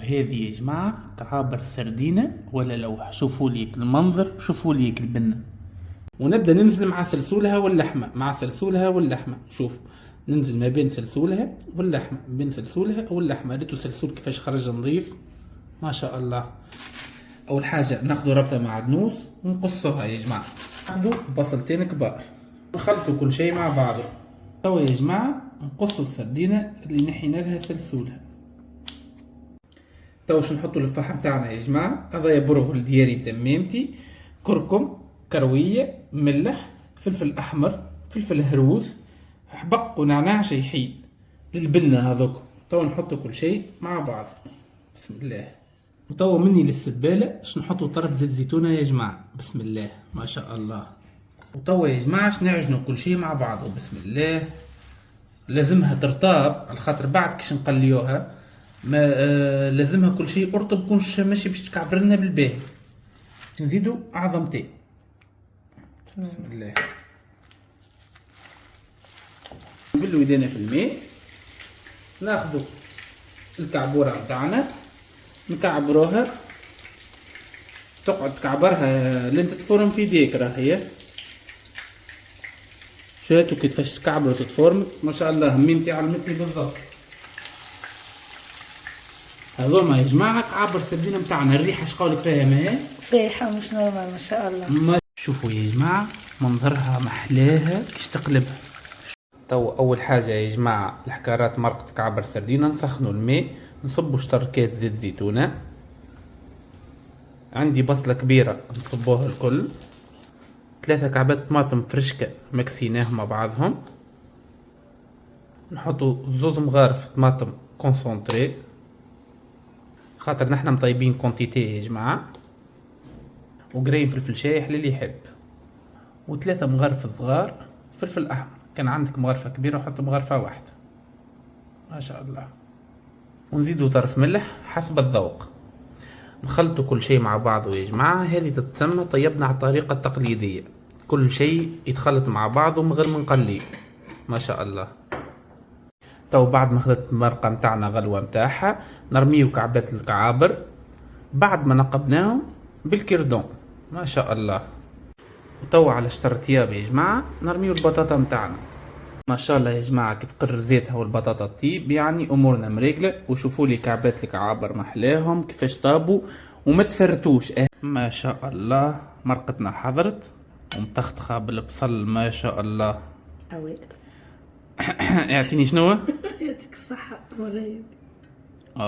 هذه يا جماعة كعابر سردينة ولا لوح، شوفوا ليك المنظر، شوفوا ليك البنة. ونبدأ ننزل مع سلسولها واللحمة، مع سلسولها واللحمة. شوف ننزل ما بين سلسولها واللحمة، بين سلسولها واللحمة. ريتوا سلسول كيفاش خرج نظيف ما شاء الله. أول حاجة ناخدوا ربطة معدنوس ونقصوها يا جماعة. ناخدوا بصلتين كبار نخلطوا كل شيء مع بعضه. توا يا جماعة نقصوا السردينة اللي نحينا لها سلسولها. توا باش نحطوا الفحم تاعنا يا جماعة. هذا برغل ديالي بتمامتي، كركم، كروية، ملح، فلفل أحمر، فلفل هروس، حبق ونعناع شيحين للبنة هذوك. توا نحطوا كل شيء مع بعض بسم الله. وتوا مني للسبالة باش نحطوا طرف زيت زيتونة يا جماعة بسم الله ما شاء الله. وتوا يا جماعة باش نعجنوا كل شيء مع بعضه بسم الله. لازمها ترطاب على خاطر بعد كيش نقليوها ما لازمها كل شيء ارطب، كونش ماشي باش تكعبر لنا بالباهي. نزيدوا عظمتين بسم الله. نبلوا يدينا في الماء، ناخذوا الكعبوره نتاعنا نكعبروها، تقعد تكعبرها لين تتفورم في يديك. راهي شاتوا كيفاش تكعبر وتتفورم ما شاء الله. ميمتي علمتني بالضبط. هذوما يا جماعه كعبر سردينه نتاعنا. الريحه اش قولك فيها؟ ما فايحه مش نورمال ما شاء الله. ما شوفوا يا جماعه منظرها محلاها كيش تقلبها. تو اول حاجه يا جماعه الحكارات مرقه كعبر سردينه. نسخنوا الماء، نصبوا شطركات زيت زيتونه. عندي بصله كبيره نصبوها الكل. 3 كعبات طماطم فرشكه مكسيناهم مع بعضهم. نحطوا 2 مغارف طماطم كونسونطري خاطر نحنا مطيبين كونتيتي يا جماعه. وقرين فلفل شايح للي يحب. و3 مغارف صغار فلفل احمر. كان عندك مغرفه كبيره حط مغرفه واحده ما شاء الله. ونزيدوا طرف ملح حسب الذوق. نخلطوا كل شيء مع بعضه يا جماعه. هذه تتسمى طيبنا على الطريقه التقليديه، كل شيء يتخلط مع بعضه من غير ما نقليه ما شاء الله. تو بعد ما خدت المرقه متاعنا غلوه متاعها نرميو كعبات الكعابر بعد ما نقبناهم بالكردون ما شاء الله. وتو على شطر طياب يا جماعه نرميو البطاطا متاعنا ما شاء الله يا جماعه. كي تقر زيتها والبطاطا تطيب يعني امورنا مريقله. وشوفوا لي كعبات الكعابر محلاهم كيفاش طابوا وما تفرتوش ما شاء الله. مرقتنا حضرت ومتختخه بالبصل ما شاء الله. حوائر اعطيني شنو؟ يعطيك الصحه والرايب.